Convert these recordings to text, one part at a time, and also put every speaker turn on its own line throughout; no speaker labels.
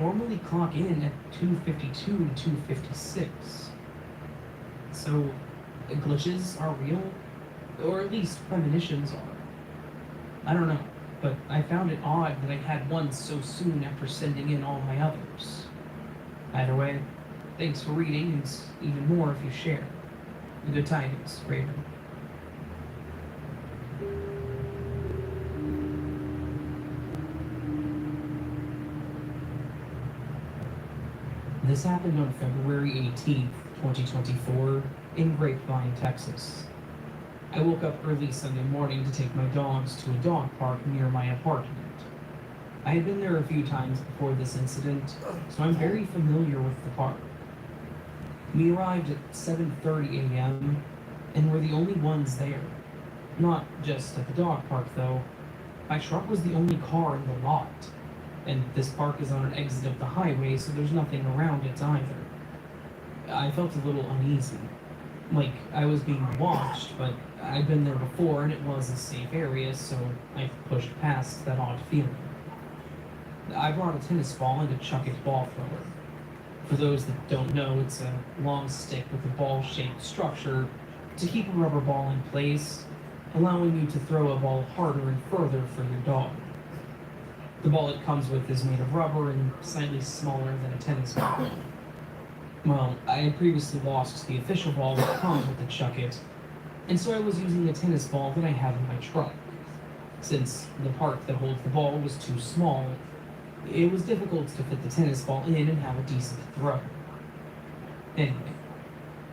normally clock in at 2:52 to 2:56. So, glitches are real, or at least premonitions are. I don't know, but I found it odd that I had one so soon after sending in all my others. Either way, thanks for reading, and even more if you share. Good tidings, Raven. This happened on February 18th, 2024, in Grapevine, Texas. I woke up early Sunday morning to take my dogs to a dog park near my apartment. I had been there a few times before this incident, so I'm very familiar with the park. We arrived at 7:30 a.m. and were the only ones there. Not just at the dog park, though. My truck was the only car in the lot, and this park is on an exit of the highway, so there's nothing around it either. I felt a little uneasy. Like I was being watched, but I'd been there before and it was a safe area, so I pushed past that odd feeling. I brought a tennis ball and a chuck it ball thrower. For those that don't know, it's a long stick with a ball-shaped structure to keep a rubber ball in place, allowing you to throw a ball harder and further for your dog. The ball it comes with is made of rubber and slightly smaller than a tennis ball. Well, I had previously lost the official ball that comes with the Chuck It, and so I was using a tennis ball that I had in my truck. Since the part that holds the ball was too small, it was difficult to fit the tennis ball in and have a decent throw. Anyway,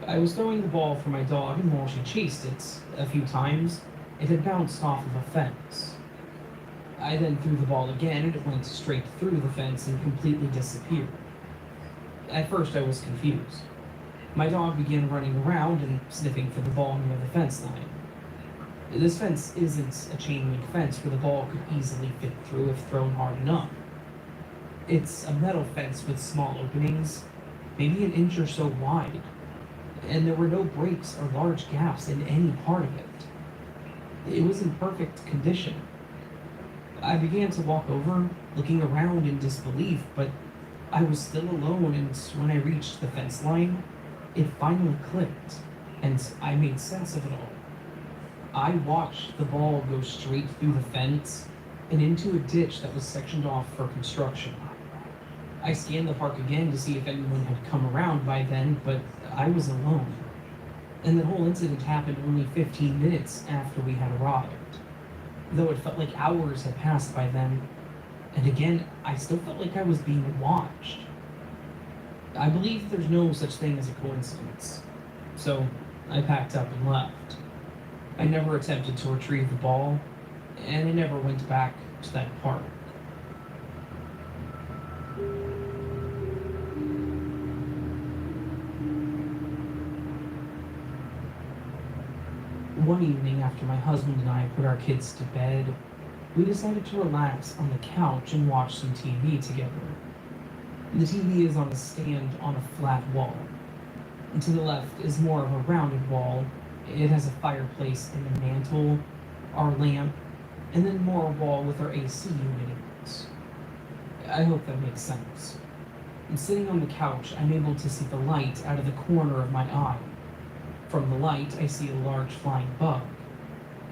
I was throwing the ball for my dog, and while she chased it a few times, it had bounced off of a fence. I then threw the ball again, and it went straight through the fence and completely disappeared. At first, I was confused. My dog began running around and sniffing for the ball near the fence line. This fence isn't a chain link fence where the ball could easily fit through if thrown hard enough. It's a metal fence with small openings, maybe an inch or so wide, and there were no breaks or large gaps in any part of it. It was in perfect condition. I began to walk over, looking around in disbelief, but I was still alone, and when I reached the fence line, it finally clicked, and I made sense of it all. I watched the ball go straight through the fence and into a ditch that was sectioned off for construction. I scanned the park again to see if anyone had come around by then, but I was alone. And the whole incident happened only 15 minutes after we had arrived. Though it felt like hours had passed by then, and again, I still felt like I was being watched. I believe there's no such thing as a coincidence, so I packed up and left. I never attempted to retrieve the ball, and I never went back to that park. One evening after my husband and I put our kids to bed, we decided to relax on the couch and watch some TV together. The TV is on a stand on a flat wall. And to the left is more of a rounded wall. It has a fireplace in the mantle, our lamp, and then more a wall with our AC unit in it. I hope that makes sense. And sitting on the couch, I'm able to see the light out of the corner of my eye. From the light, I see a large flying bug.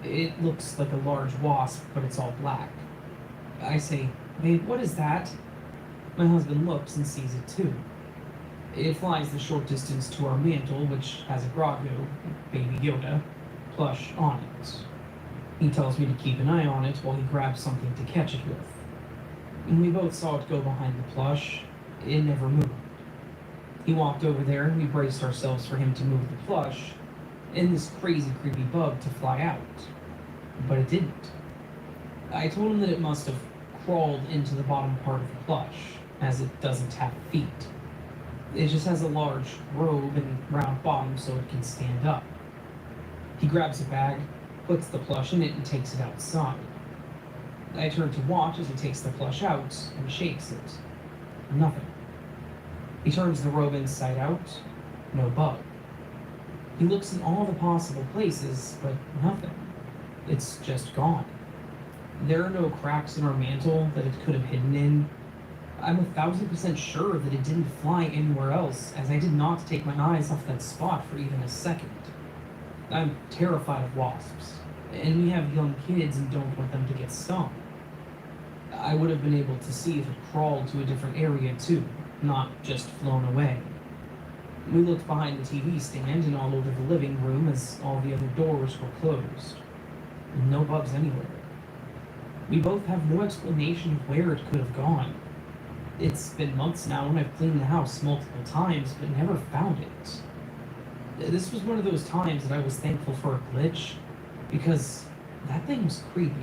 It looks like a large wasp, but it's all black. I say, "Babe, what is that?" My husband looks and sees it too. It flies the short distance to our mantle, which has a Grogu, Baby Yoda, plush on it. He tells me to keep an eye on it while he grabs something to catch it with. And we both saw it go behind the plush. It never moved. He walked over there and we braced ourselves for him to move the plush and this crazy creepy bug to fly out. But it didn't. I told him that it must have crawled into the bottom part of the plush, as it doesn't have feet. It just has a large robe and round bottom so it can stand up. He grabs a bag, puts the plush in it, and takes it outside. I turn to watch as he takes the plush out and shakes it. Nothing. He turns the robe inside out. No bug. He looks in all the possible places, but nothing. It's just gone. There are no cracks in our mantle that it could have hidden in. I'm 1,000% sure that it didn't fly anywhere else, as I did not take my eyes off that spot for even a second. I'm terrified of wasps, and we have young kids and don't want them to get stung. I would have been able to see if it crawled to a different area too, not just flown away. We looked behind the TV stand and all over the living room as all the other doors were closed. No bugs anywhere. We both have no explanation of where it could have gone. It's been months now and I've cleaned the house multiple times but never found it. This was one of those times that I was thankful for a glitch, because that thing was creepy.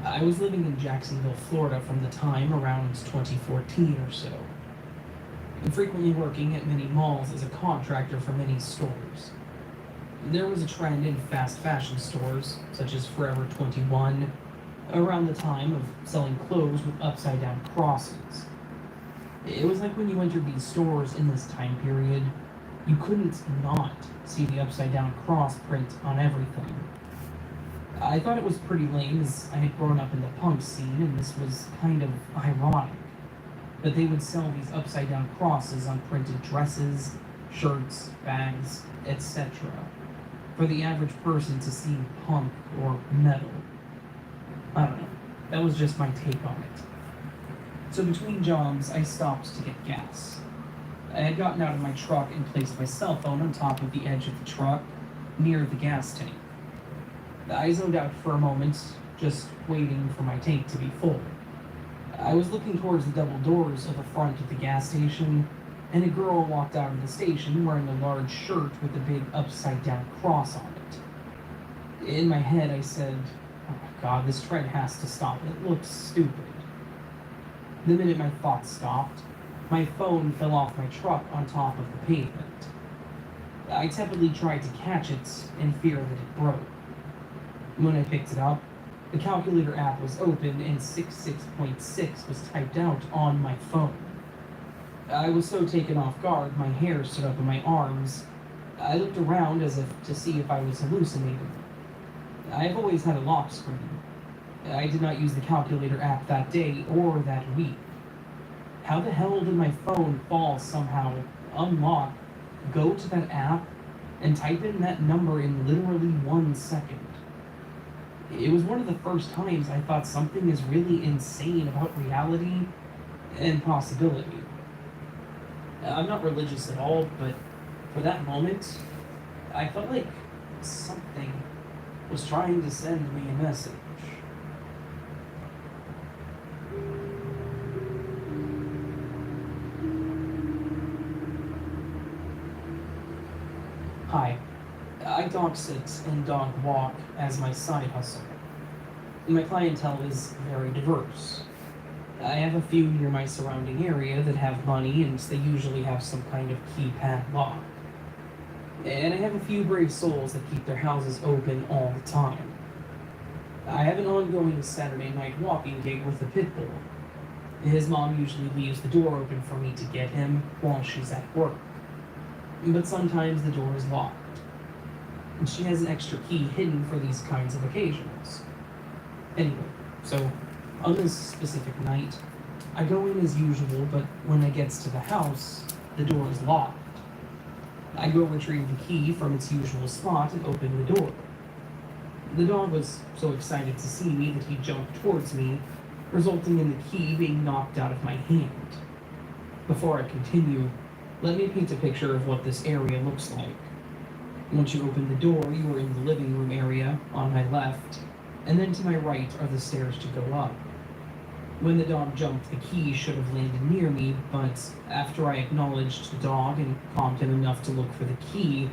I was living in Jacksonville, Florida from the time around 2014 or so, and frequently working at many malls as a contractor for many stores. There was a trend in fast fashion stores, such as Forever 21, around the time of selling clothes with upside down crosses. It was like when you entered these stores in this time period, you couldn't not see the upside down cross print on everything. I thought it was pretty lame as I had grown up in the punk scene and this was kind of ironic. But they would sell these upside down crosses on printed dresses, shirts, bags, etc. for the average person to see punk or metal. I don't know. That was just my take on it. So between jobs, I stopped to get gas. I had gotten out of my truck and placed my cell phone on top of the edge of the truck, near the gas tank. I zoned out for a moment, just waiting for my tank to be full. I was looking towards the double doors of the front of the gas station, and a girl walked out of the station wearing a large shirt with a big upside-down cross on it. In my head, I said, "Oh my god, this trend has to stop. It looks stupid." The minute my thoughts stopped, my phone fell off my truck on top of the pavement. I tepidly tried to catch it in fear that it broke. When I picked it up, the calculator app was open and 66.6 was typed out on my phone. I was so taken off guard, my hair stood up on my arms. I looked around as if to see if I was hallucinating. I've always had a lock screen. I did not use the calculator app that day or that week. How the hell did my phone fall somehow, unlock, go to that app, and type in that number in literally 1 second? It was one of the first times I thought something is really insane about reality and possibility. I'm not religious at all, but for that moment, I felt like something was trying to send me a message. Hi, I dog sit and dog walk as my side hustle. My clientele is very diverse. I have a few near my surrounding area that have money and they usually have some kind of keypad lock. And I have a few brave souls that keep their houses open all the time. I have an ongoing Saturday night walking gig with a pit bull. His mom usually leaves the door open for me to get him while she's at work. But sometimes the door is locked. And she has an extra key hidden for these kinds of occasions. Anyway, so on this specific night, I go in as usual, but when it gets to the house, the door is locked. I go retrieve the key from its usual spot and open the door. The dog was so excited to see me that he jumped towards me, resulting in the key being knocked out of my hand. Before I continue, let me paint a picture of what this area looks like. Once you open the door, you are in the living room area on my left, and then to my right are the stairs to go up. When the dog jumped, the key should have landed near me, but after I acknowledged the dog and calmed him enough to look for the key,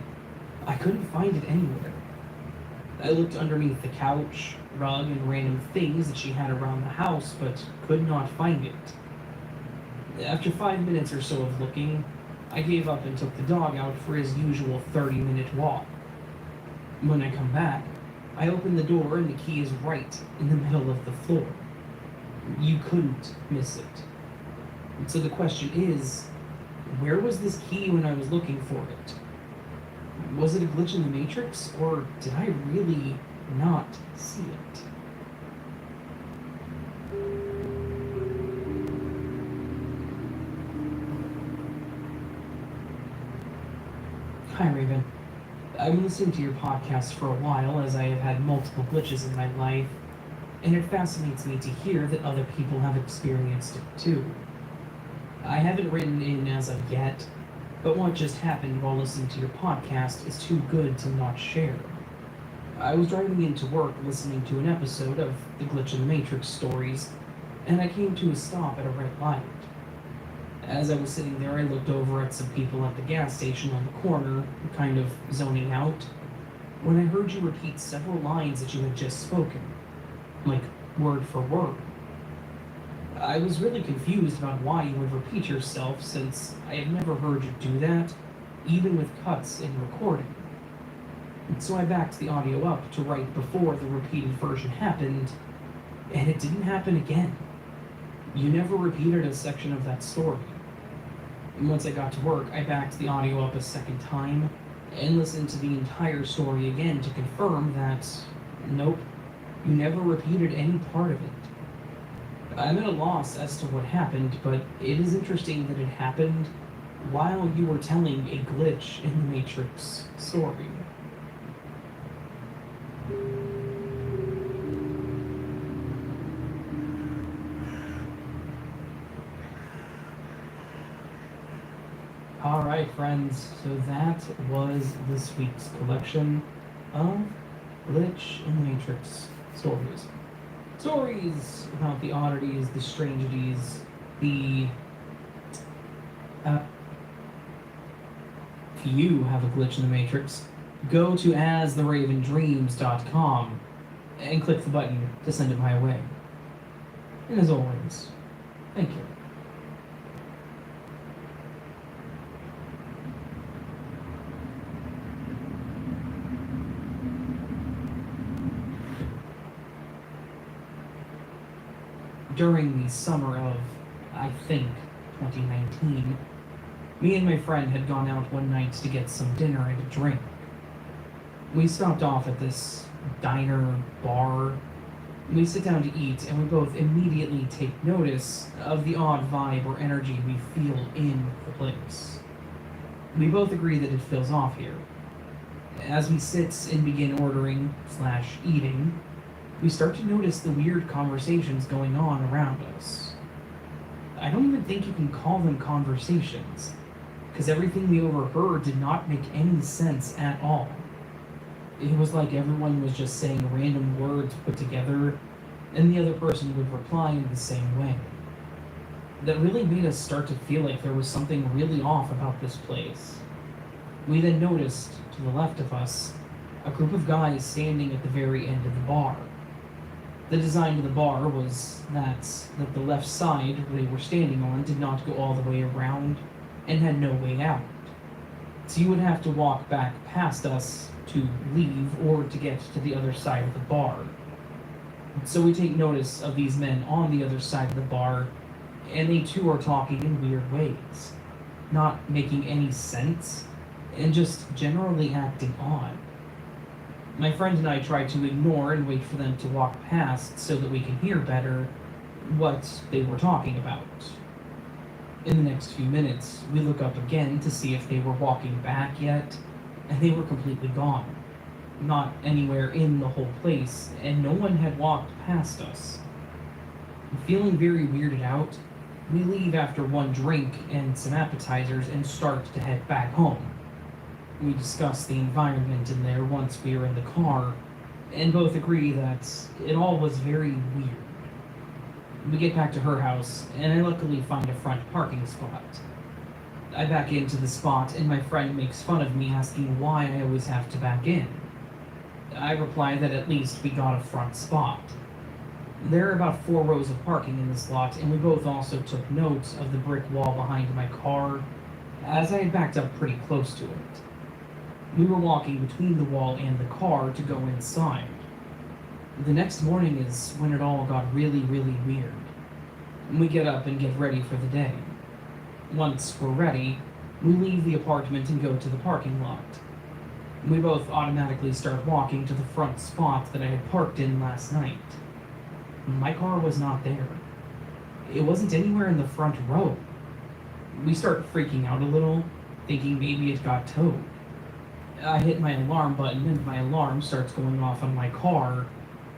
I couldn't find it anywhere. I looked underneath the couch, rug, and random things that she had around the house, but could not find it. After 5 minutes or so of looking, I gave up and took the dog out for his usual 30-minute walk. When I come back, I open the door and the key is right in the middle of the floor. You couldn't miss it. So the question is, where was this key when I was looking for it? Was it a glitch in the Matrix, or did I really not see it? Hi, Raven. I've been listening to your podcast for a while, as I have had multiple glitches in my life, and it fascinates me to hear that other people have experienced it too. I haven't written in as of yet, but what just happened while listening to your podcast is too good to not share. I was driving into work listening to an episode of the Glitch in the Matrix stories, and I came to a stop at a red light. As I was sitting there, I looked over at some people at the gas station on the corner, kind of zoning out, when I heard you repeat several lines that you had just spoken, like word for word. I was really confused about why you would repeat yourself, since I had never heard you do that, even with cuts in recording. And so I backed the audio up to right before the repeated version happened, and it didn't happen again. You never repeated a section of that story. And once I got to work, I backed the audio up a second time and listened to the entire story again to confirm that, nope, you never repeated any part of it. I'm at a loss as to what happened, but it is interesting that it happened while you were telling a glitch in the Matrix story. Alright, friends, so that was this week's collection of Glitch in the Matrix stories. Stories about the oddities, the strangities, the... if you have a glitch in the Matrix, go to astheravendreams.com and click the button to send it my way. And as always, thank you. During the summer of, I think, 2019, me and my friend had gone out one night to get some dinner and a drink. We stopped off at this diner, bar. We sit down to eat, and we both immediately take notice of the odd vibe or energy we feel in the place. We both agree that it feels off here. As we sit and begin ordering/eating, we start to notice the weird conversations going on around us. I don't even think you can call them conversations, because everything we overheard did not make any sense at all. It was like everyone was just saying random words put together, and the other person would reply in the same way. That really made us start to feel like there was something really off about this place. We then noticed, to the left of us, a group of guys standing at the very end of the bar. The design of the bar was that the left side they were standing on did not go all the way around and had no way out. So you would have to walk back past us to leave or to get to the other side of the bar. So we take notice of these men on the other side of the bar, and they too are talking in weird ways, not making any sense, and just generally acting odd. My friend and I tried to ignore and wait for them to walk past so that we can hear better what they were talking about. In the next few minutes, we look up again to see if they were walking back yet, and they were completely gone. Not anywhere in the whole place, and no one had walked past us. Feeling very weirded out, we leave after one drink and some appetizers and start to head back home. We discuss the environment in there once we are in the car, and both agree that it all was very weird. We get back to her house, and I luckily find a front parking spot. I back into the spot, and my friend makes fun of me, asking why I always have to back in. I reply that at least we got a front spot. There are about 4 rows of parking in this lot, and we both also took note of the brick wall behind my car, as I had backed up pretty close to it. We were walking between the wall and the car to go inside. The next morning is when it all got really, really weird. We get up and get ready for the day. Once we're ready, we leave the apartment and go to the parking lot. We both automatically start walking to the front spot that I had parked in last night. My car was not there. It wasn't anywhere in the front row. We start freaking out a little, thinking maybe it got towed. I hit my alarm button and my alarm starts going off on my car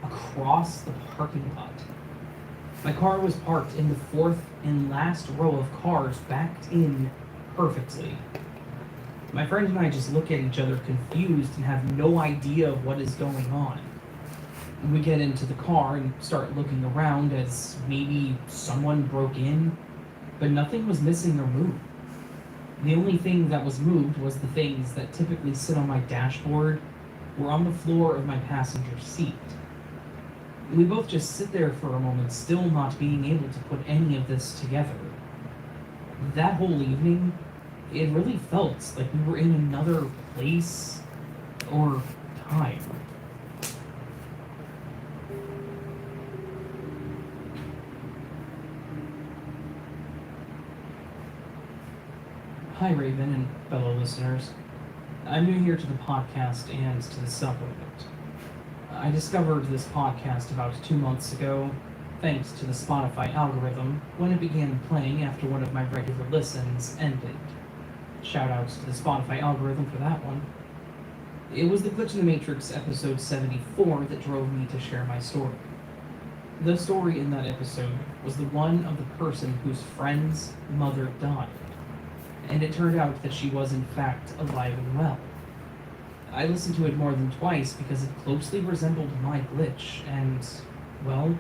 across the parking lot. My car was parked in the fourth and last row of cars, backed in perfectly. My friend and I just look at each other confused and have no idea of what is going on. We get into the car and start looking around as maybe someone broke in, but nothing was missing or moved. The only thing that was moved was the things that typically sit on my dashboard were on the floor of my passenger seat. We both just sit there for a moment, still not being able to put any of this together. That whole evening, it really felt like we were in another place or time. Hi, Raven and fellow listeners. I'm new here to the podcast and to the subreddit. I discovered this podcast about 2 months ago, thanks to the Spotify algorithm, when it began playing after one of my regular listens ended. Shoutouts to the Spotify algorithm for that one. It was the Glitch in the Matrix episode 74 that drove me to share my story. The story in that episode was the one of the person whose friend's mother died, and it turned out that she was in fact alive and well. I listened to it more than twice because it closely resembled my glitch, and, well,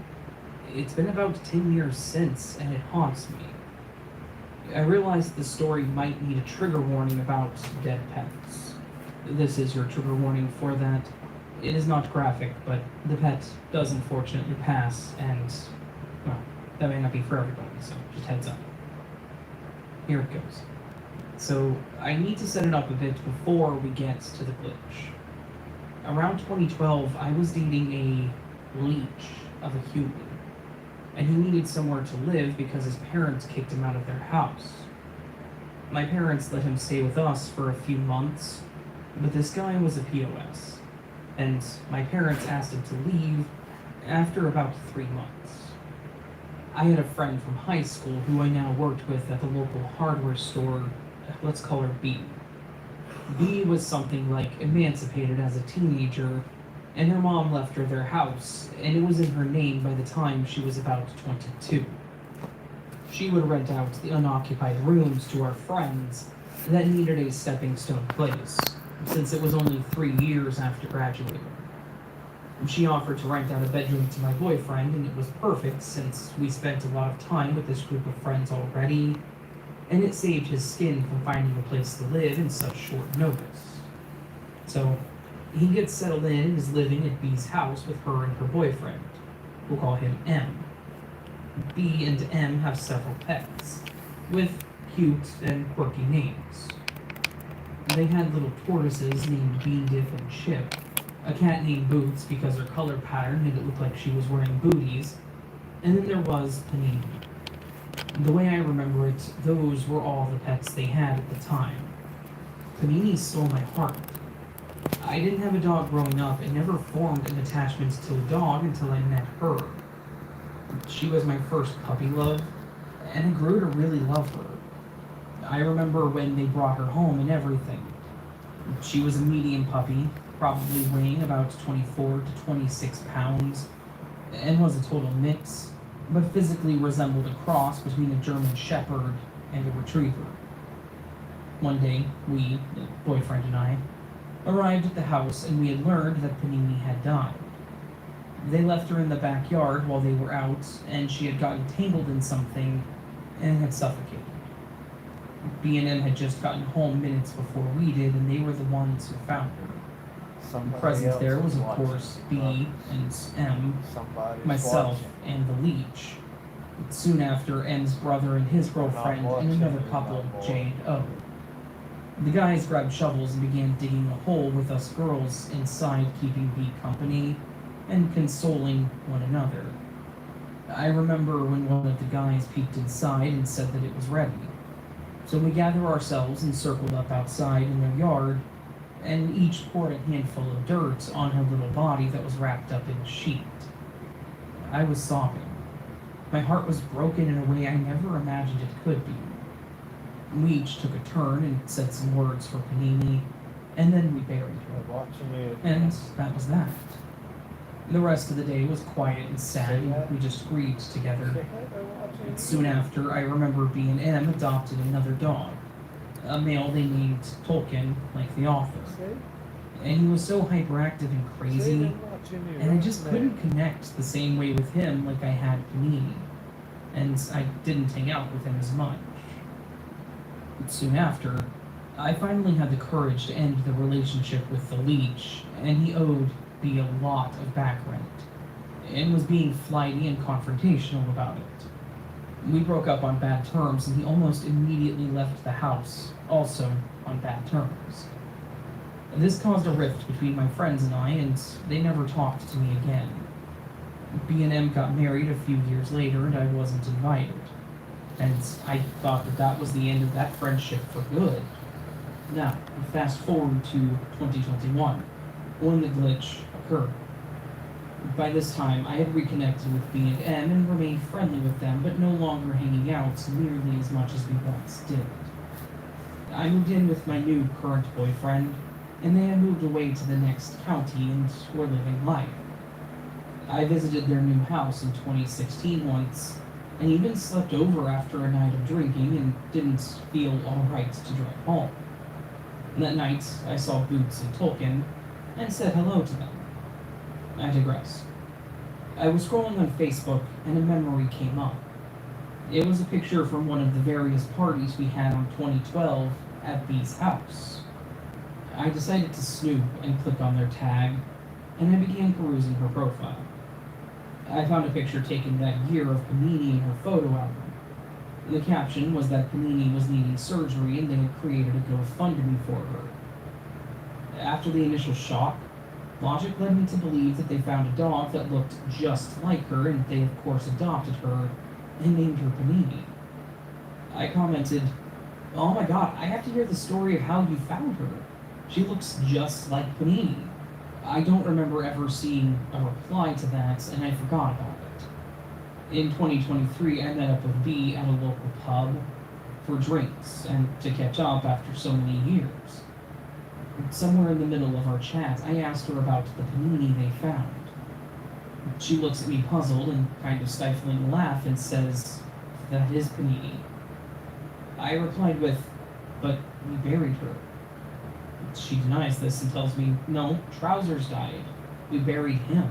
it's been about 10 years since, and it haunts me. I realized the story might need a trigger warning about dead pets. This is your trigger warning for that. It is not graphic, but the pet does unfortunately pass, and, well, that may not be for everybody, so just heads up. Here it goes. So, I need to set it up a bit before we get to the glitch. Around 2012, I was dating a leech of a human, and he needed somewhere to live because his parents kicked him out of their house. My parents let him stay with us for a few months, but this guy was a POS, and my parents asked him to leave after about 3 months. I had a friend from high school who I now worked with at the local hardware store. Let's call her B. B was something like emancipated as a teenager, and her mom left her their house, and it was in her name by the time she was about 22. She would rent out the unoccupied rooms to our friends that needed a stepping stone place, since it was only 3 years after graduating. She offered to rent out a bedroom to my boyfriend, and it was perfect since we spent a lot of time with this group of friends already, and it saved his skin from finding a place to live in such short notice. So, he gets settled in and is living at B's house with her and her boyfriend. We'll call him M. B and M have several pets, with cute and quirky names. They had little tortoises named Bean Dip and Chip, a cat named Boots because her color pattern made it look like she was wearing booties, and then there was Panini. The way I remember it, those were all the pets they had at the time. Panini stole my heart. I didn't have a dog growing up and never formed an attachment to a dog until I met her. She was my first puppy love, and I grew to really love her. I remember when they brought her home and everything. She was a medium puppy, probably weighing about 24 to 26 pounds, and was a total mix, but physically resembled a cross between a German Shepherd and a Retriever. One day, we, the boyfriend and I, arrived at the house and we had learned that Panini had died. They left her in the backyard while they were out, and she had gotten tangled in something and had suffocated. B&M had just gotten home minutes before we did, and they were the ones who found her. Present there was, of course, B and M, myself, and the leech. Soon after, M's brother and his girlfriend, and another couple, J and O. The guys grabbed shovels and began digging a hole with us girls inside, keeping B company and consoling one another. I remember when one of the guys peeked inside and said that it was ready. So we gathered ourselves and circled up outside in their yard, and each poured a handful of dirt on her little body that was wrapped up in a sheet. I was sobbing. My heart was broken in a way I never imagined it could be. We each took a turn and said some words for Panini, and then we buried her. And that was that. The rest of the day was quiet and sad. We just grieved together. And soon after, I remember B&M adopted another dog, a male they named Tolkien, like the author. And he was so hyperactive and crazy, and I just couldn't connect the same way with him like I had Panini, and I didn't hang out with him as much. Soon after, I finally had the courage to end the relationship with the leech, and he owed me a lot of back rent, and was being flighty and confrontational about it. We broke up on bad terms, and he almost immediately left the house, also on bad terms. This caused a rift between my friends and I, and they never talked to me again. B&M got married a few years later, and I wasn't invited. And I thought that that was the end of that friendship for good. Now, fast forward to 2021, when the glitch occurred. By this time, I had reconnected with B&M and remained friendly with them, but no longer hanging out nearly as much as we once did. I moved in with my new current boyfriend, and they had moved away to the next county and were living life. I visited their new house in 2016 once, and even slept over after a night of drinking and didn't feel alright to drive home. That night, I saw Boots and Tolkien, and said hello to them. I digress. I was scrolling on Facebook, and a memory came up. It was a picture from one of the various parties we had on 2012 at B's house. I decided to snoop and click on their tag, and I began perusing her profile. I found a picture taken that year of Panini in her photo album. The caption was that Panini was needing surgery and they had created a GoFundMe for her. After the initial shock, logic led me to believe that they found a dog that looked just like her, and they of course adopted her and named her Panini. I commented, "Oh my god, I have to hear the story of how you found her. She looks just like Panini." I don't remember ever seeing a reply to that, and I forgot about it. In 2023, I met up with B at a local pub for drinks and to catch up after so many years. Somewhere in the middle of our chat, I asked her about the Panini they found. She looks at me puzzled and kind of stifling a laugh and says, "That is Panini." I replied with, "But we buried her." She denies this and tells me, "No, Trousers died. We buried him."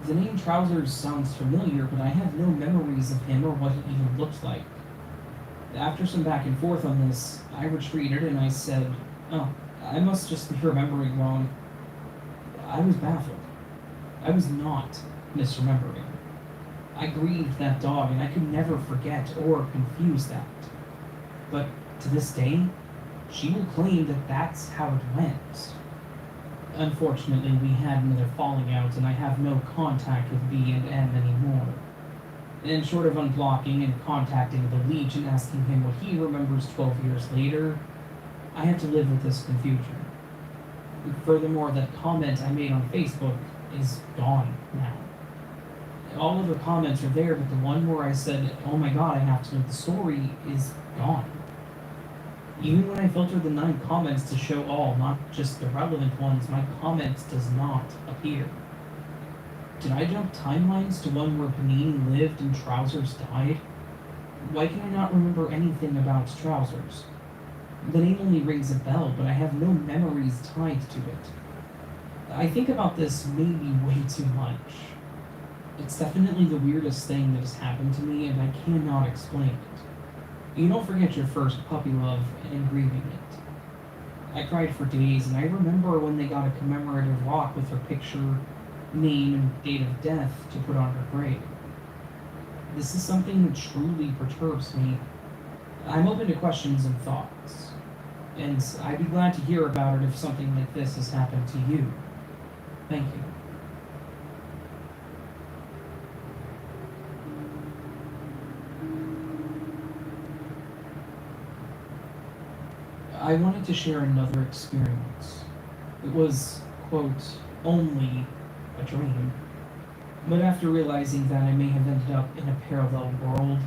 The name Trousers sounds familiar, but I have no memories of him or what he even looked like. After some back and forth on this, I retreated and I said, "Oh, I must just be remembering wrong." I was baffled. I was not misremembering. I grieved that dog and I could never forget or confuse that. But to this day, she will claim that that's how it went. Unfortunately, we had another falling out and I have no contact with B&M anymore. And short of unblocking and contacting the leech and asking him what he remembers 12 years later, I have to live with this confusion. Furthermore, that comment I made on Facebook is gone now. All of the comments are there, but the one where I said, "Oh my god, I have to know the story," is gone. Even when I filter the 9 comments to show all, not just the relevant ones, my comment does not appear. Did I jump timelines to one where Panini lived and Trousers died? Why can I not remember anything about Trousers? The name only rings a bell, but I have no memories tied to it. I think about this maybe way too much. It's definitely the weirdest thing that has happened to me, and I cannot explain it. You don't forget your first puppy love and grieving it. I cried for days, and I remember when they got a commemorative rock with her picture, name, and date of death to put on her grave. This is something that truly perturbs me. I'm open to questions and thoughts, and I'd be glad to hear about it if something like this has happened to you. Thank you. I wanted to share another experience. It was, quote, only a dream. But after realizing that I may have ended up in a parallel world,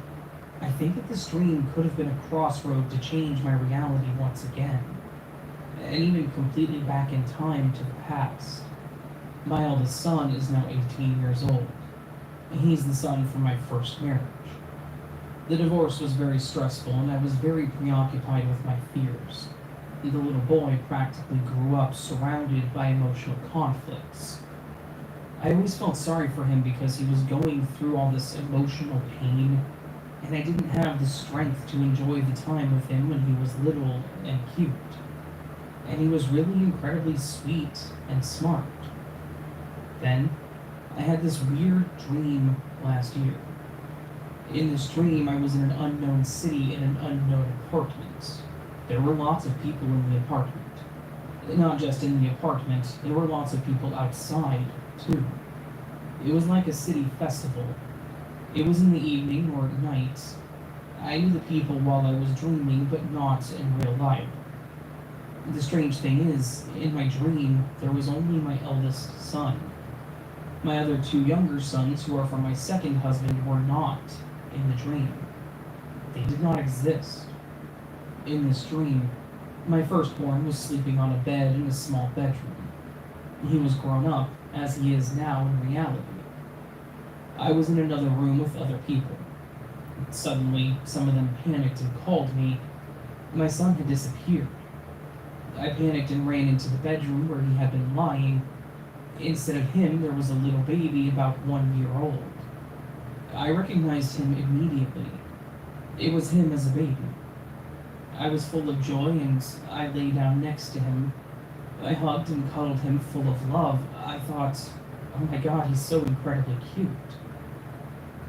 I think that this dream could have been a crossroad to change my reality once again, and even completely back in time to the past. My eldest son is now 18 years old, and he's the son from my first marriage. The divorce was very stressful, and I was very preoccupied with my fears. The little boy practically grew up surrounded by emotional conflicts. I always felt sorry for him because he was going through all this emotional pain, and I didn't have the strength to enjoy the time with him when he was little and cute. And he was really incredibly sweet and smart. Then, I had this weird dream last year. In this dream, I was in an unknown city in an unknown apartment. There were lots of people in the apartment. Not just in the apartment, there were lots of people outside, too. It was like a city festival. It was in the evening or at night. I knew the people while I was dreaming, but not in real life. The strange thing is, in my dream, there was only my eldest son. My other two younger sons, who are from my second husband, were not in the dream. They did not exist. In this dream, my firstborn was sleeping on a bed in a small bedroom. He was grown up, as he is now in reality. I was in another room with other people. Suddenly, some of them panicked and called me. My son had disappeared. I panicked and ran into the bedroom where he had been lying. Instead of him, there was a little baby about 1 year old. I recognized him immediately. It was him as a baby. I was full of joy and I lay down next to him. I hugged and cuddled him full of love. I thought, oh my God, he's so incredibly cute.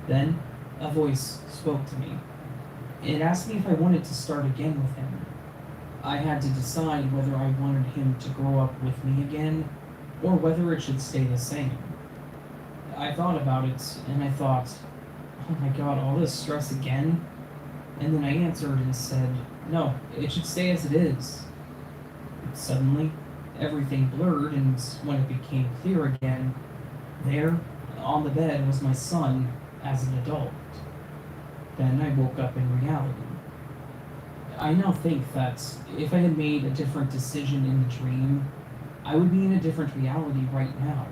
Then, a voice spoke to me. It asked me if I wanted to start again with him. I had to decide whether I wanted him to grow up with me again, or whether it should stay the same. I thought about it, and I thought, oh my God, all this stress again? And then I answered and said, no, it should stay as it is. Suddenly, everything blurred, and when it became clear again, there, on the bed, was my son as an adult. Then I woke up in reality. I now think that if I had made a different decision in the dream, I would be in a different reality right now,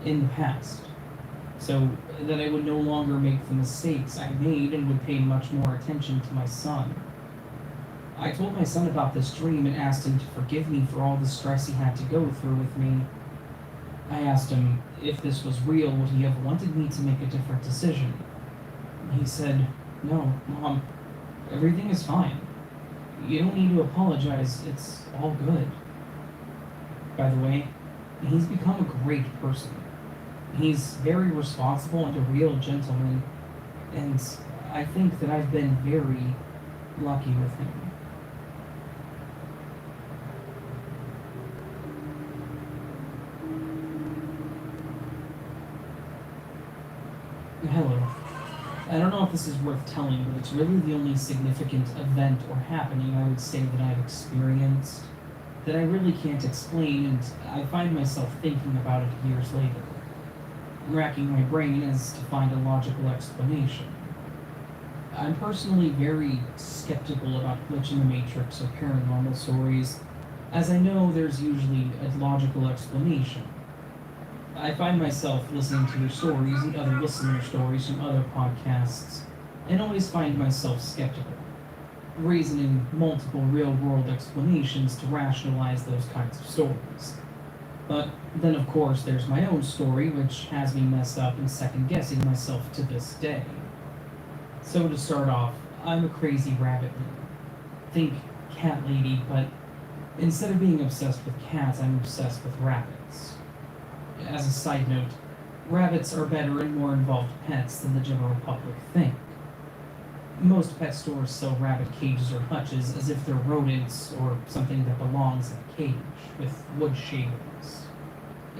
in the past, so that I would no longer make the mistakes I made and would pay much more attention to my son. I told my son about this dream and asked him to forgive me for all the stress he had to go through with me. I asked him if this was real, would he have wanted me to make a different decision? He said, no, Mom, everything is fine. You don't need to apologize, it's all good. By the way, he's become a great person. He's very responsible and a real gentleman, and I think that I've been very lucky with him. Hello. I don't know if this is worth telling, but it's really the only significant event or happening I would say that I've experienced that I really can't explain, and I find myself thinking about it years later, racking my brain as to find a logical explanation. I'm personally very skeptical about glitch in the Matrix or paranormal stories, as I know there's usually a logical explanation. I find myself listening to your stories and other listener stories from other podcasts, and always find myself skeptical, reasoning multiple real-world explanations to rationalize those kinds of stories. But then, of course, there's my own story, which has me messed up and second-guessing myself to this day. So to start off, I'm a crazy rabbit man. Think cat lady, but instead of being obsessed with cats, I'm obsessed with rabbits. As a side note, rabbits are better and more involved pets than the general public think. Most pet stores sell rabbit cages or hutches as if they're rodents or something that belongs in a cage, with wood shavings.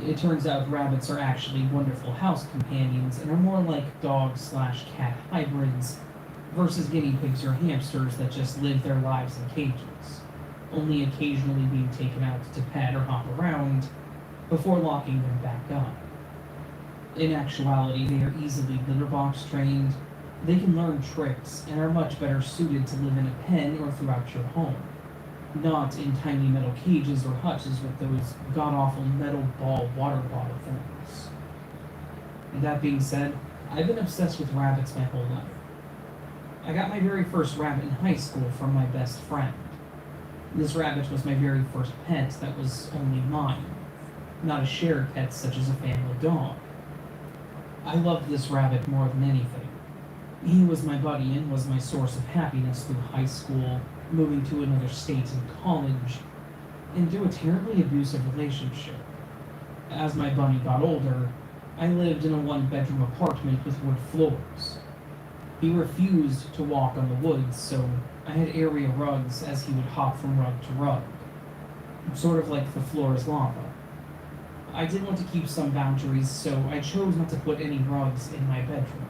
It turns out rabbits are actually wonderful house companions and are more like dog/cat hybrids versus guinea pigs or hamsters that just live their lives in cages. only occasionally being taken out to pet or hop around before locking them back up. In actuality, they are easily litter box trained, they can learn tricks, and are much better suited to live in a pen or throughout your home, not in tiny metal cages or hutches with those god-awful metal ball water bottle things. That being said, I've been obsessed with rabbits my whole life. I got my very first rabbit in high school from my best friend. This rabbit was my very first pet that was only mine, not a shared pet such as a family dog. I loved this rabbit more than anything. He was my buddy and was my source of happiness through high school, moving to another state in college, and through a terribly abusive relationship. As my bunny got older, I lived in a one-bedroom apartment with wood floors. He refused to walk on the woods, so I had area rugs as he would hop from rug to rug, sort of like the floor is lava. I did want to keep some boundaries, so I chose not to put any rugs in my bedroom.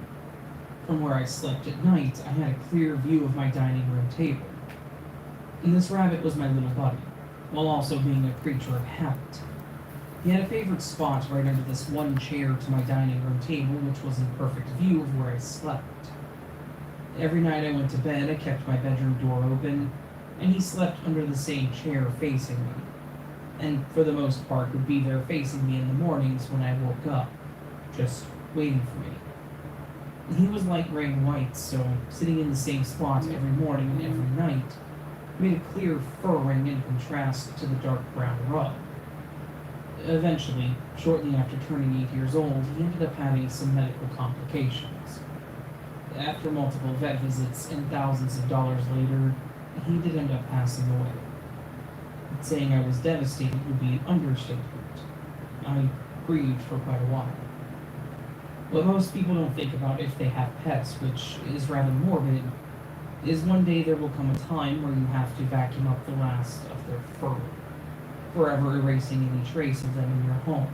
From where I slept at night, I had a clear view of my dining room table. And this rabbit was my little buddy, while also being a creature of habit. He had a favorite spot right under this one chair to my dining room table, which was in perfect view of where I slept. Every night I went to bed, I kept my bedroom door open, and he slept under the same chair facing me, and for the most part would be there facing me in the mornings when I woke up, just waiting for me. He was light gray and white, so sitting in the same spot every morning and every night made a clear furring in contrast to the dark brown rug. Eventually, shortly after turning 8 years old, he ended up having some medical complications. After multiple vet visits and thousands of dollars later, he did end up passing away. Saying I was devastated would be an understatement. I grieved for quite a while. What most people don't think about if they have pets, which is rather morbid, is one day there will come a time where you have to vacuum up the last of their fur, forever erasing any trace of them in your home.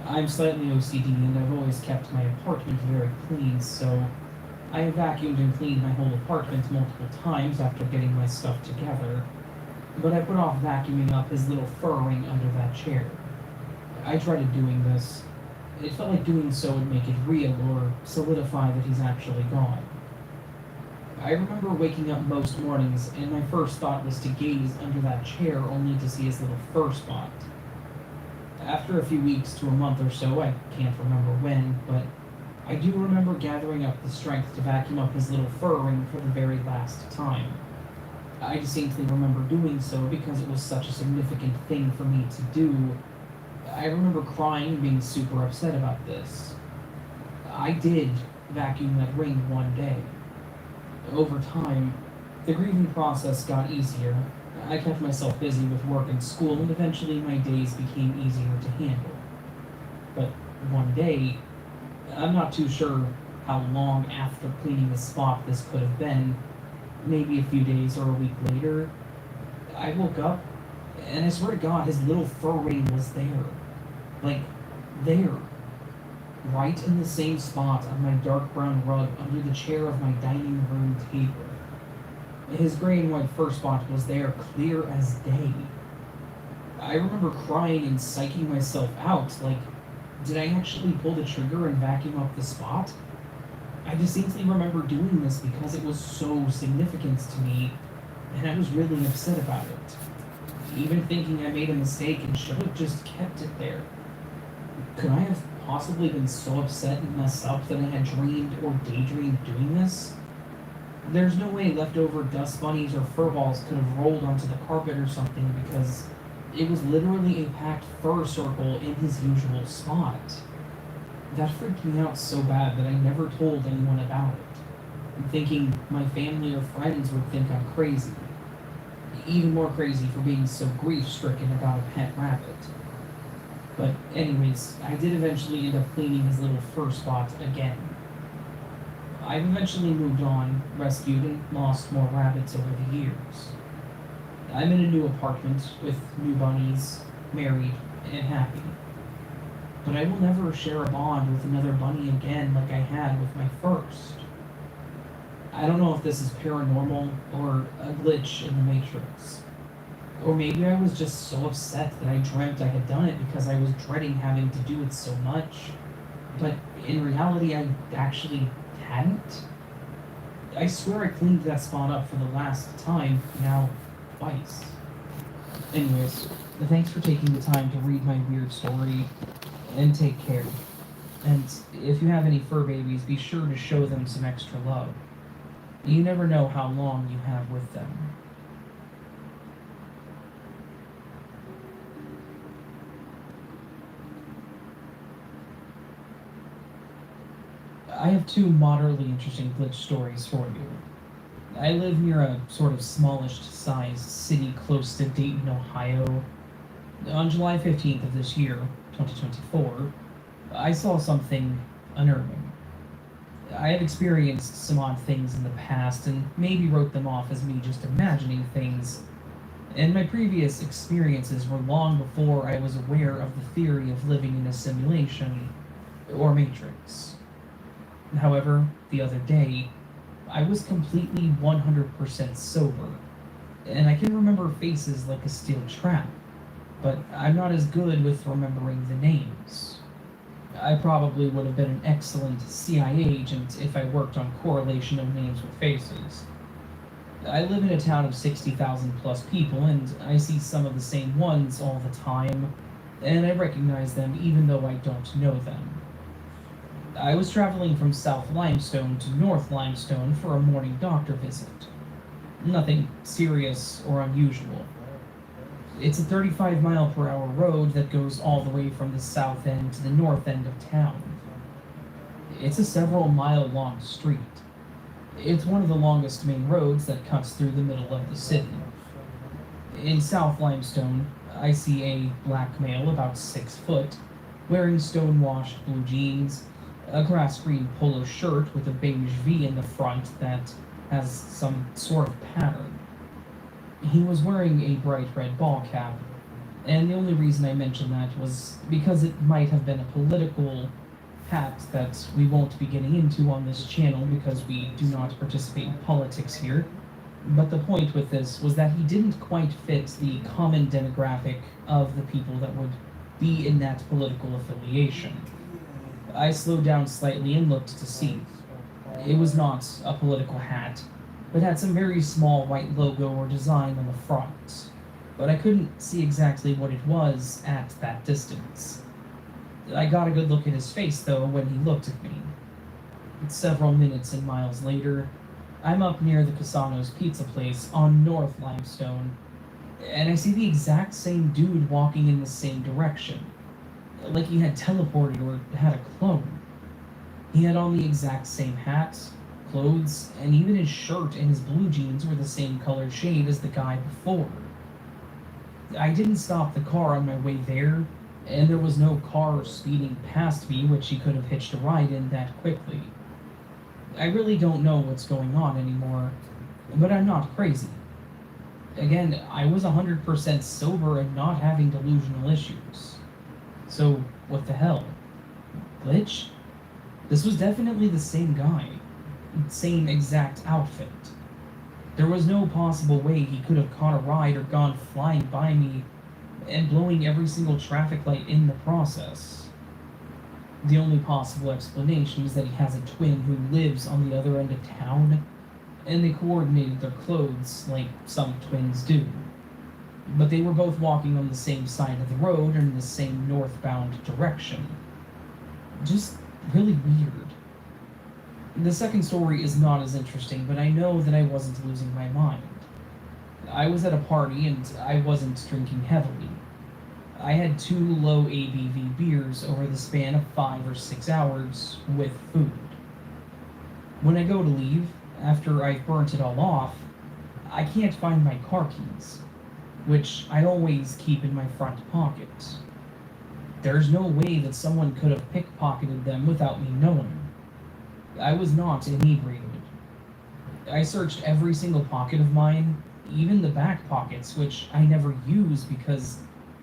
I'm slightly OCD and I've always kept my apartment very clean, so I have vacuumed and cleaned my whole apartment multiple times after getting my stuff together, but I put off vacuuming up his little furring under that chair. I dreaded doing this. It felt like doing so would make it real or solidify that he's actually gone. I remember waking up most mornings and my first thought was to gaze under that chair only to see his little fur spot. After a few weeks to a month or so, I can't remember when, but I do remember gathering up the strength to vacuum up his little furring for the very last time. I distinctly remember doing so because it was such a significant thing for me to do. I remember crying and being super upset about this. I did vacuum that ring one day. Over time, the grieving process got easier. I kept myself busy with work and school, and eventually my days became easier to handle. But one day, I'm not too sure how long after cleaning the spot this could have been, maybe a few days or a week later, I woke up, and I swear to God, his little fur ring was there. Like, there. Right in the same spot on my dark brown rug under the chair of my dining room table. His gray and white fur spot was there, clear as day. I remember crying and psyching myself out, like, did I actually pull the trigger and vacuum up the spot? I distinctly remember doing this because it was so significant to me, and I was really upset about it. Even thinking I made a mistake and should have just kept it there. Could I have possibly been so upset and messed up that I had dreamed or daydreamed doing this? There's no way leftover dust bunnies or fur balls could have rolled onto the carpet or something because it was literally a packed fur circle in his usual spot. That freaked me out so bad that I never told anyone about it, thinking my family or friends would think I'm crazy. Even more crazy for being so grief-stricken about a pet rabbit. But anyways, I did eventually end up cleaning his little fur spot again. I've eventually moved on, rescued and lost more rabbits over the years. I'm in a new apartment with new bunnies, married, and happy. But I will never share a bond with another bunny again like I had with my first. I don't know if this is paranormal or a glitch in the Matrix, Or maybe I was just so upset that I dreamt I had done it because I was dreading having to do it so much. But in reality, I actually hadn't. I swear I cleaned that spot up for the last time, now twice. Anyways, thanks for taking the time to read my weird story, and take care. And if you have any fur babies, be sure to show them some extra love. You never know how long you have with them. I have two moderately interesting glitch stories for you. I live near a sort of smallish size city close to Dayton, Ohio. On July 15th of this year, 2024, I saw something unnerving. I have experienced some odd things in the past and maybe wrote them off as me just imagining things, and my previous experiences were long before I was aware of the theory of living in a simulation or matrix. However, the other day, I was completely 100% sober, and I can remember faces like a steel trap, but I'm not as good with remembering the names. I probably would have been an excellent CIA agent if I worked on correlation of names with faces. I live in a town of 60,000 plus people, and I see some of the same ones all the time, and I recognize them even though I don't know them. I was traveling from South Limestone to North Limestone for a morning doctor visit. Nothing serious or unusual. It's a 35 mile per hour road that goes all the way from the south end to the north end of town. It's a several mile long street. It's one of the longest main roads that cuts through the middle of the city. In South Limestone, I see a black male about 6 foot, wearing stone-washed blue jeans, a grass green polo shirt with a beige V in the front that has some sort of pattern. He was wearing a bright red ball cap, and the only reason I mention that was because it might have been a political hat that we won't be getting into on this channel because we do not participate in politics here. But the point with this was that he didn't quite fit the common demographic of the people that would be in that political affiliation. I slowed down slightly and looked to see. It was not a political hat, but had some very small white logo or design on the front. But I couldn't see exactly what it was at that distance. I got a good look at his face, though, when he looked at me. Several minutes and miles later, I'm up near the Casano's Pizza Place on North Limestone, and I see the exact same dude walking in the same direction, like he had teleported or had a clone. He had on the exact same hat, clothes, and even his shirt and his blue jeans were the same color shade as the guy before. I didn't stop the car on my way there, and there was no car speeding past me which he could have hitched a ride in that quickly. I really don't know what's going on anymore, but I'm not crazy. Again, I was 100% sober and not having delusional issues. So, what the hell? Glitch? This was definitely the same guy. Same exact outfit. There was no possible way he could have caught a ride or gone flying by me and blowing every single traffic light in the process. The only possible explanation is that he has a twin who lives on the other end of town, and they coordinated their clothes like some twins do. But they were both walking on the same side of the road and in the same northbound direction. Just really weird. The second story is not as interesting, but I know that I wasn't losing my mind. I was at a party and I wasn't drinking heavily. I had 2 low ABV beers over the span of 5 or 6 hours with food. When I go to leave, after I've burnt it all off, I can't find my car keys, which I always keep in my front pocket. There's no way that someone could have pickpocketed them without me knowing. I was not inebriated. I searched every single pocket of mine, even the back pockets, which I never use because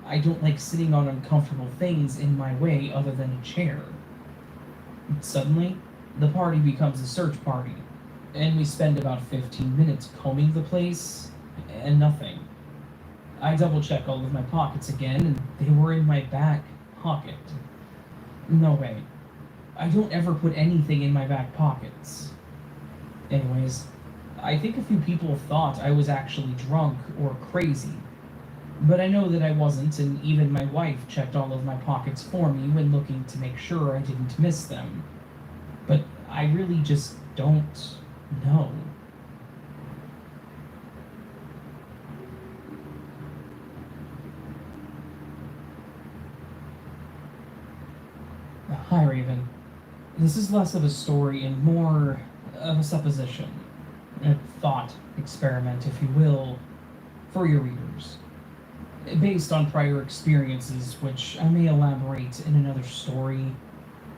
I don't like sitting on uncomfortable things in my way other than a chair. Suddenly, the party becomes a search party, and we spend about 15 minutes combing the place, and nothing. I double check all of my pockets again, and they were in my back pocket. No way. I don't ever put anything in my back pockets. Anyways, I think a few people thought I was actually drunk or crazy. But I know that I wasn't, and even my wife checked all of my pockets for me when looking to make sure I didn't miss them. But I really just don't know. Hi, Raven. This is less of a story and more of a supposition, a thought experiment, if you will, for your readers. Based on prior experiences, which I may elaborate in another story.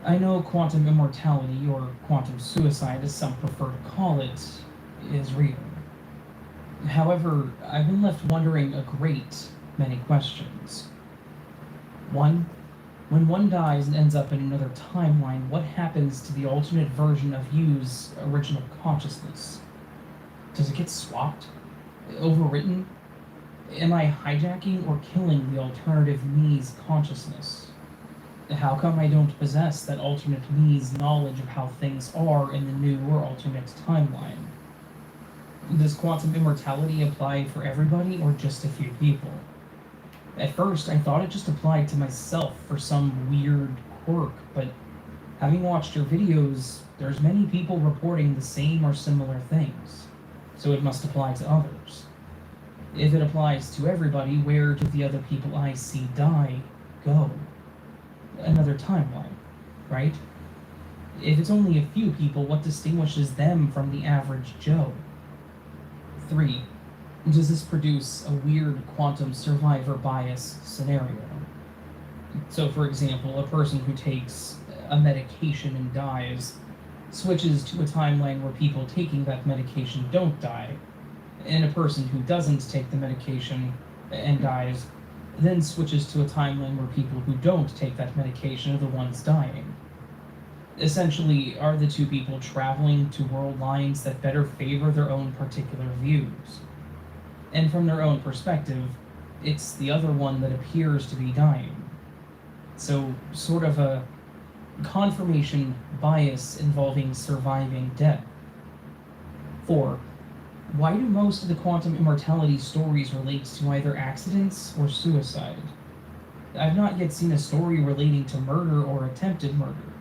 I know quantum immortality, or quantum suicide as some prefer to call it, is real. However, I've been left wondering a great many questions. One, when one dies and ends up in another timeline, what happens to the alternate version of you's original consciousness? Does it get swapped? Overwritten? Am I hijacking or killing the alternative me's consciousness? How come I don't possess that alternate me's knowledge of how things are in the new or alternate timeline? Does quantum immortality apply for everybody or just a few people? At first, I thought it just applied to myself for some weird quirk, but having watched your videos, there's many people reporting the same or similar things, so it must apply to others. If it applies to everybody, where do the other people I see die go? Another timeline, right? If it's only a few people, what distinguishes them from the average Joe? 3. Does this produce a weird quantum survivor bias scenario? So, for example, a person who takes a medication and dies switches to a timeline where people taking that medication don't die, and a person who doesn't take the medication and dies then switches to a timeline where people who don't take that medication are the ones dying. Essentially, are the two people traveling to world lines that better favor their own particular views? And from their own perspective, it's the other one that appears to be dying. So, sort of a confirmation bias involving surviving death. 4. Why do most of the quantum immortality stories relate to either accidents or suicide? I've not yet seen a story relating to murder or attempted murder.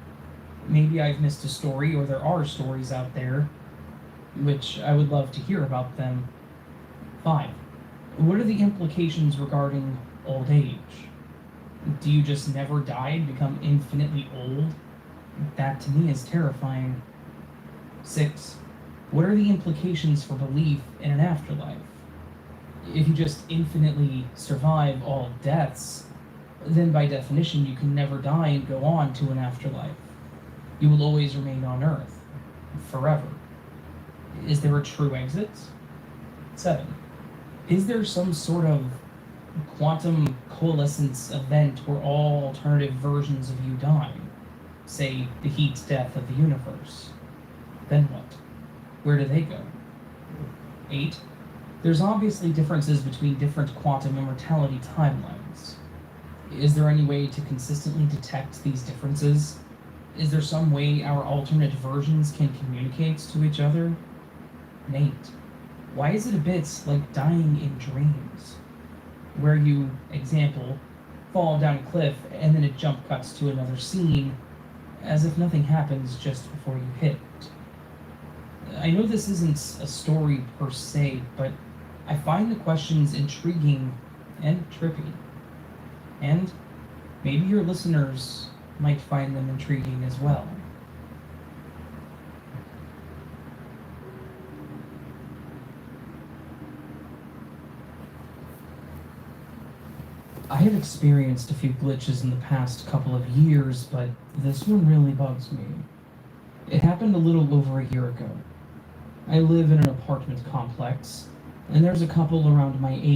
Maybe I've missed a story, or there are stories out there, which I would love to hear about them. 5. What are the implications regarding old age? Do you just never die and become infinitely old? That to me is terrifying. 6. What are the implications for belief in an afterlife? If you just infinitely survive all deaths, then by definition you can never die and go on to an afterlife. You will always remain on Earth, forever. Is there a true exit? 7. Is there some sort of quantum coalescence event where all alternative versions of you die? Say, the heat death of the universe. Then what? Where do they go? 8. There's obviously differences between different quantum immortality timelines. Is there any way to consistently detect these differences? Is there some way our alternate versions can communicate to each other? And 8. Why is it a bit like dying in dreams? Where you, example, fall down a cliff and then it jump cuts to another scene, as if nothing happens just before you hit. I know this isn't a story per se, but I find the questions intriguing and trippy. And maybe your listeners might find them intriguing as well. I have experienced a few glitches in the past couple of years, but this one really bugs me. It happened a little over a year ago. I live in an apartment complex, and there's a couple around my age